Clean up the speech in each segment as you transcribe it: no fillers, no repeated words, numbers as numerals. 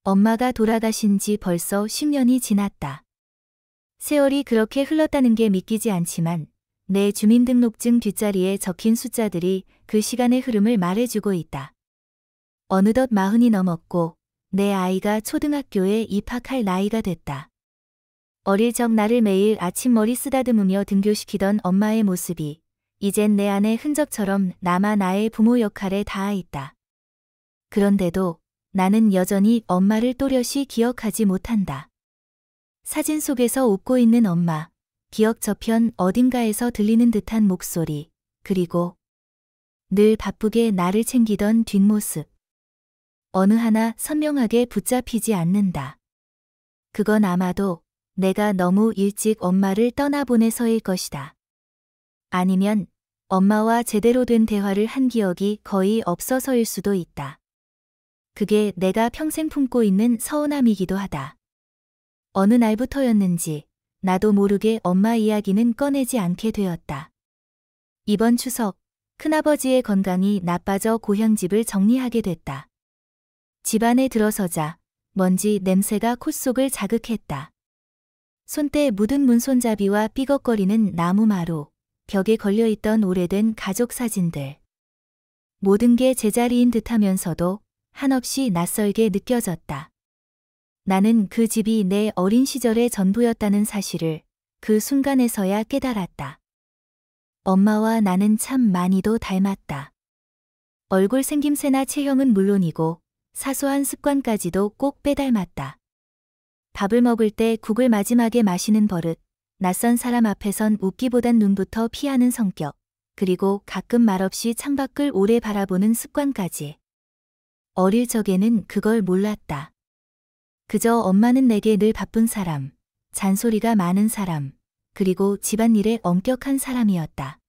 엄마가 돌아가신 지 벌써 10년이 지났다. 세월이 그렇게 흘렀다는 게 믿기지 않지만 내 주민등록증 뒷자리에 적힌 숫자들이 그 시간의 흐름을 말해주고 있다. 어느덧 40이 넘었고 내 아이가 초등학교에 입학할 나이가 됐다. 어릴 적 나를 매일 아침 머리 쓰다듬으며 등교시키던 엄마의 모습이 이젠 내 안의 흔적처럼 남아 나의 부모 역할에 닿아 있다. 그런데도 나는 여전히 엄마를 또렷이 기억하지 못한다. 사진 속에서 웃고 있는 엄마, 기억 저편 어딘가에서 들리는 듯한 목소리, 그리고 늘 바쁘게 나를 챙기던 뒷모습. 어느 하나 선명하게 붙잡히지 않는다. 그건 아마도 내가 너무 일찍 엄마를 떠나보내서일 것이다. 아니면 엄마와 제대로 된 대화를 한 기억이 거의 없어서일 수도 있다. 그게 내가 평생 품고 있는 서운함이기도 하다. 어느 날부터였는지 나도 모르게 엄마 이야기는 꺼내지 않게 되었다. 이번 추석, 큰아버지의 건강이 나빠져 고향집을 정리하게 됐다. 집안에 들어서자 먼지 냄새가 콧속을 자극했다. 손때 묻은 문손잡이와 삐걱거리는 나무마루, 벽에 걸려있던 오래된 가족 사진들. 모든 게 제자리인 듯하면서도 한없이 낯설게 느껴졌다. 나는 그 집이 내 어린 시절의 전부였다는 사실을 그 순간에서야 깨달았다. 엄마와 나는 참 많이도 닮았다. 얼굴 생김새나 체형은 물론이고 사소한 습관까지도 꼭 빼닮았다. 밥을 먹을 때 국을 마지막에 마시는 버릇, 낯선 사람 앞에선 웃기보단 눈부터 피하는 성격, 그리고 가끔 말없이 창밖을 오래 바라보는 습관까지. 어릴 적에는 그걸 몰랐다. 그저 엄마는 내게 늘 바쁜 사람, 잔소리가 많은 사람, 그리고 집안일에 엄격한 사람이었다.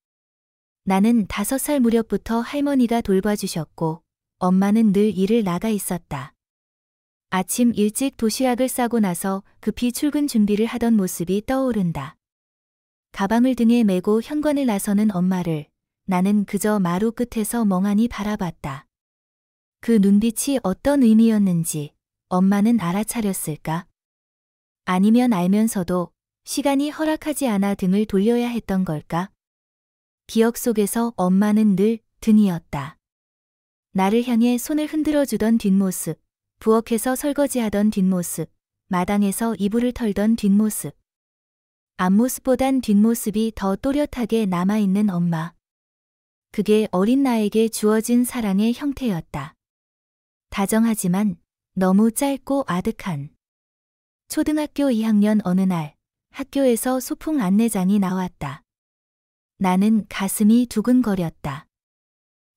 나는 5살 무렵부터 할머니가 돌봐주셨고 엄마는 늘 일을 나가 있었다. 아침 일찍 도시락을 싸고 나서 급히 출근 준비를 하던 모습이 떠오른다. 가방을 등에 메고 현관을 나서는 엄마를 나는 그저 마루 끝에서 멍하니 바라봤다. 그 눈빛이 어떤 의미였는지 엄마는 알아차렸을까? 아니면 알면서도 시간이 허락하지 않아 등을 돌려야 했던 걸까? 기억 속에서 엄마는 늘 등이었다. 나를 향해 손을 흔들어주던 뒷모습, 부엌에서 설거지하던 뒷모습, 마당에서 이불을 털던 뒷모습. 앞모습보단 뒷모습이 더 또렷하게 남아있는 엄마. 그게 어린 나에게 주어진 사랑의 형태였다. 다정하지만 너무 짧고 아득한. 초등학교 2학년 어느 날 학교에서 소풍 안내장이 나왔다. 나는 가슴이 두근거렸다.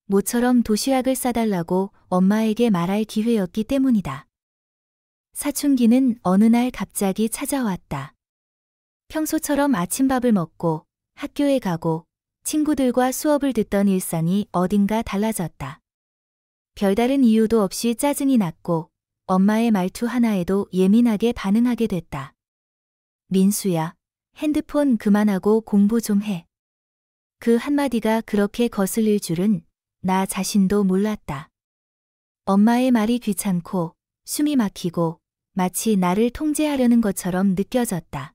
모처럼 도시락을 싸달라고 엄마에게 말할 기회였기 때문이다. 사춘기는 어느 날 갑자기 찾아왔다. 평소처럼 아침밥을 먹고 학교에 가고 친구들과 수업을 듣던 일상이 어딘가 달라졌다. 별다른 이유도 없이 짜증이 났고 엄마의 말투 하나에도 예민하게 반응하게 됐다. 민수야, 핸드폰 그만하고 공부 좀 해. 그 한마디가 그렇게 거슬릴 줄은 나 자신도 몰랐다. 엄마의 말이 귀찮고 숨이 막히고 마치 나를 통제하려는 것처럼 느껴졌다.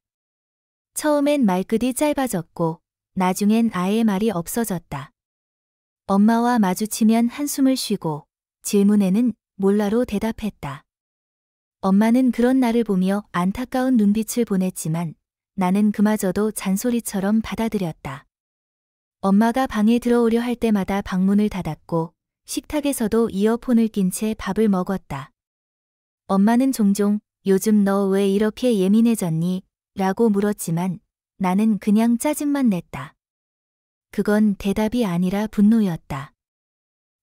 처음엔 말끝이 짧아졌고 나중엔 아예 말이 없어졌다. 엄마와 마주치면 한숨을 쉬고 질문에는 몰라로 대답했다. 엄마는 그런 나를 보며 안타까운 눈빛을 보냈지만 나는 그마저도 잔소리처럼 받아들였다. 엄마가 방에 들어오려 할 때마다 방문을 닫았고 식탁에서도 이어폰을 낀 채 밥을 먹었다. 엄마는 종종 요즘 너 왜 이렇게 예민해졌니? 라고 물었지만 나는 그냥 짜증만 냈다. 그건 대답이 아니라 분노였다.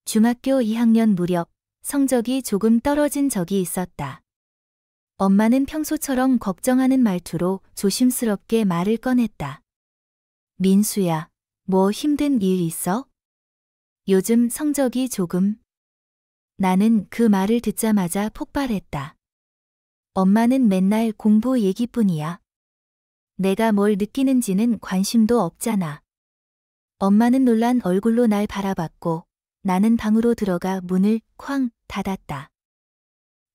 중학교 2학년 무렵 성적이 조금 떨어진 적이 있었다. 엄마는 평소처럼 걱정하는 말투로 조심스럽게 말을 꺼냈다. 민수야, 뭐 힘든 일 있어? 요즘 성적이 조금. 나는 그 말을 듣자마자 폭발했다. 엄마는 맨날 공부 얘기뿐이야. 내가 뭘 느끼는지는 관심도 없잖아. 엄마는 놀란 얼굴로 날 바라봤고 나는 방으로 들어가 문을 쾅 닫았다.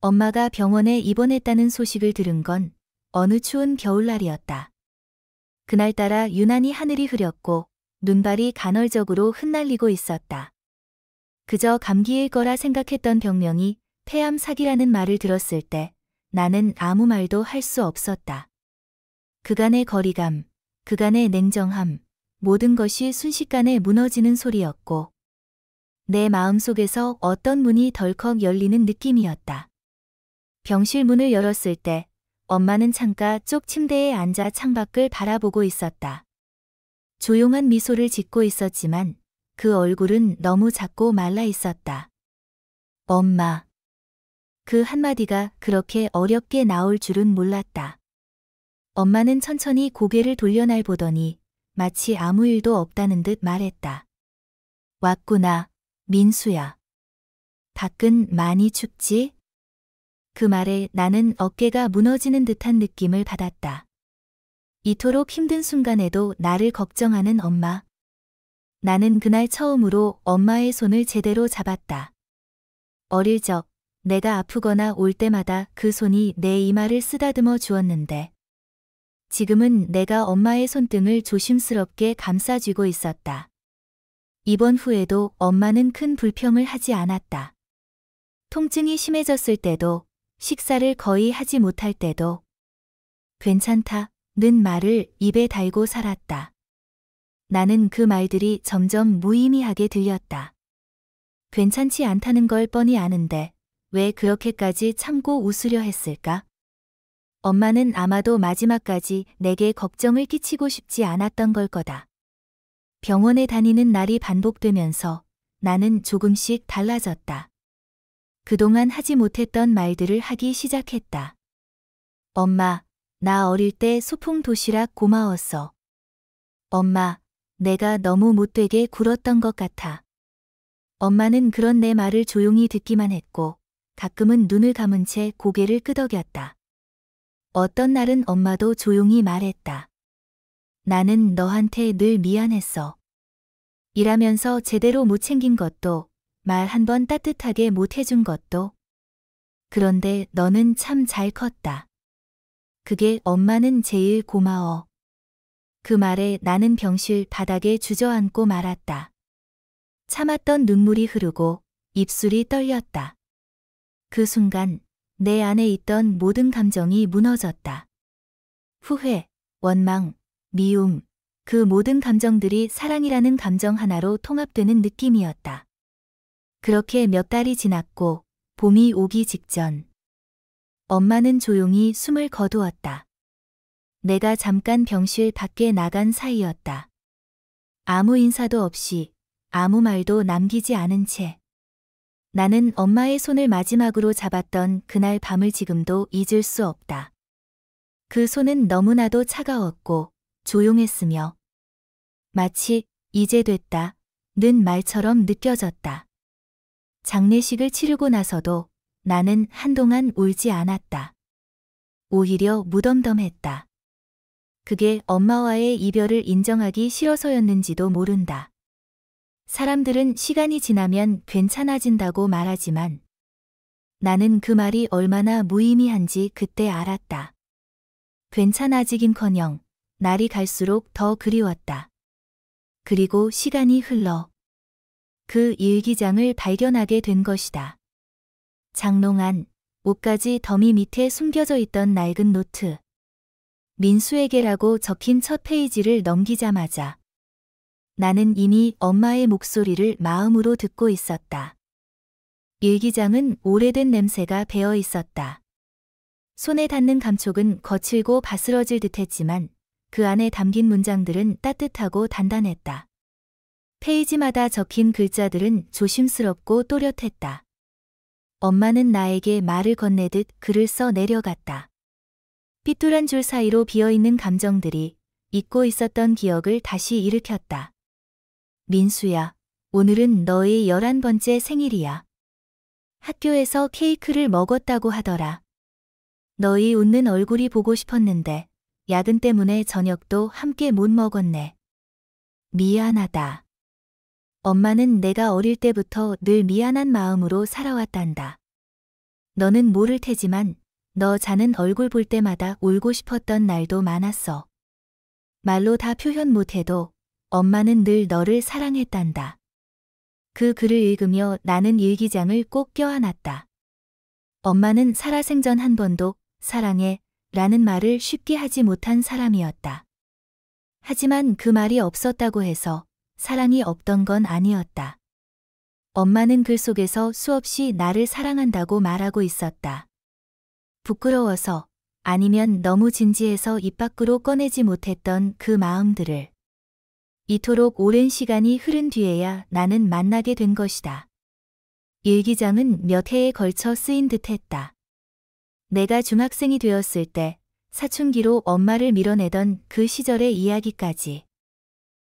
엄마가 병원에 입원했다는 소식을 들은 건 어느 추운 겨울날이었다. 그날따라 유난히 하늘이 흐렸고 눈발이 간헐적으로 흩날리고 있었다. 그저 감기일 거라 생각했던 병명이 폐암 사기라는 말을 들었을 때 나는 아무 말도 할 수 없었다. 그간의 거리감, 그간의 냉정함, 모든 것이 순식간에 무너지는 소리였고 내 마음속에서 어떤 문이 덜컥 열리는 느낌이었다. 병실 문을 열었을 때 엄마는 창가 쪽 침대에 앉아 창밖을 바라보고 있었다. 조용한 미소를 짓고 있었지만 그 얼굴은 너무 작고 말라 있었다. 엄마. 그 한마디가 그렇게 어렵게 나올 줄은 몰랐다. 엄마는 천천히 고개를 돌려 날 보더니 마치 아무 일도 없다는 듯 말했다. 왔구나, 민수야. 밖은 많이 춥지? 그 말에 나는 어깨가 무너지는 듯한 느낌을 받았다. 이토록 힘든 순간에도 나를 걱정하는 엄마. 나는 그날 처음으로 엄마의 손을 제대로 잡았다. 어릴 적 내가 아프거나 올 때마다 그 손이 내 이마를 쓰다듬어 주었는데 지금은 내가 엄마의 손등을 조심스럽게 감싸쥐고 있었다. 입원 후에도 엄마는 큰 불평을 하지 않았다. 통증이 심해졌을 때도 식사를 거의 하지 못할 때도 괜찮다는 말을 입에 달고 살았다. 나는 그 말들이 점점 무의미하게 들렸다. 괜찮지 않다는 걸 뻔히 아는데 왜 그렇게까지 참고 웃으려 했을까? 엄마는 아마도 마지막까지 내게 걱정을 끼치고 싶지 않았던 걸 거다. 병원에 다니는 날이 반복되면서 나는 조금씩 달라졌다. 그동안 하지 못했던 말들을 하기 시작했다. 엄마, 나 어릴 때 소풍 도시락 고마웠어. 엄마, 내가 너무 못되게 굴었던 것 같아. 엄마는 그런 내 말을 조용히 듣기만 했고 가끔은 눈을 감은 채 고개를 끄덕였다. 어떤 날은 엄마도 조용히 말했다. 나는 너한테 늘 미안했어. 일하면서 제대로 못 챙긴 것도 말 한 번 따뜻하게 못 해준 것도. 그런데 너는 참 잘 컸다. 그게 엄마는 제일 고마워. 그 말에 나는 병실 바닥에 주저앉고 말았다. 참았던 눈물이 흐르고 입술이 떨렸다. 그 순간 내 안에 있던 모든 감정이 무너졌다. 후회, 원망, 미움, 그 모든 감정들이 사랑이라는 감정 하나로 통합되는 느낌이었다. 그렇게 몇 달이 지났고 봄이 오기 직전. 엄마는 조용히 숨을 거두었다. 내가 잠깐 병실 밖에 나간 사이였다. 아무 인사도 없이 아무 말도 남기지 않은 채. 나는 엄마의 손을 마지막으로 잡았던 그날 밤을 지금도 잊을 수 없다. 그 손은 너무나도 차가웠고 조용했으며 마치 이제 됐다는 말처럼 느껴졌다. 장례식을 치르고 나서도 나는 한동안 울지 않았다. 오히려 무덤덤했다. 그게 엄마와의 이별을 인정하기 싫어서였는지도 모른다. 사람들은 시간이 지나면 괜찮아진다고 말하지만 나는 그 말이 얼마나 무의미한지 그때 알았다. 괜찮아지긴커녕 날이 갈수록 더 그리웠다. 그리고 시간이 흘러 그 일기장을 발견하게 된 것이다. 장롱 옷가지 더미 밑에 숨겨져 있던 낡은 노트. 민수에게라고 적힌 첫 페이지를 넘기자마자 나는 이미 엄마의 목소리를 마음으로 듣고 있었다. 일기장은 오래된 냄새가 배어 있었다. 손에 닿는 감촉은 거칠고 바스러질 듯했지만 그 안에 담긴 문장들은 따뜻하고 단단했다. 페이지마다 적힌 글자들은 조심스럽고 또렷했다. 엄마는 나에게 말을 건네듯 글을 써 내려갔다. 삐뚤한 줄 사이로 비어있는 감정들이 잊고 있었던 기억을 다시 일으켰다. 민수야, 오늘은 너의 11번째 생일이야. 학교에서 케이크를 먹었다고 하더라. 너희 웃는 얼굴이 보고 싶었는데 야근 때문에 저녁도 함께 못 먹었네. 미안하다. 엄마는 내가 어릴 때부터 늘 미안한 마음으로 살아왔단다. 너는 모를 테지만 너 자는 얼굴 볼 때마다 울고 싶었던 날도 많았어. 말로 다 표현 못해도 엄마는 늘 너를 사랑했단다. 그 글을 읽으며 나는 일기장을 꼭 껴안았다. 엄마는 살아생전 한 번도 사랑해 라는 말을 쉽게 하지 못한 사람이었다. 하지만 그 말이 없었다고 해서 사랑이 없던 건 아니었다. 엄마는 글 속에서 수없이 나를 사랑한다고 말하고 있었다. 부끄러워서 아니면 너무 진지해서 입 밖으로 꺼내지 못했던 그 마음들을. 이토록 오랜 시간이 흐른 뒤에야 나는 만나게 된 것이다. 일기장은 몇 해에 걸쳐 쓰인 듯했다. 내가 중학생이 되었을 때 사춘기로 엄마를 밀어내던 그 시절의 이야기까지.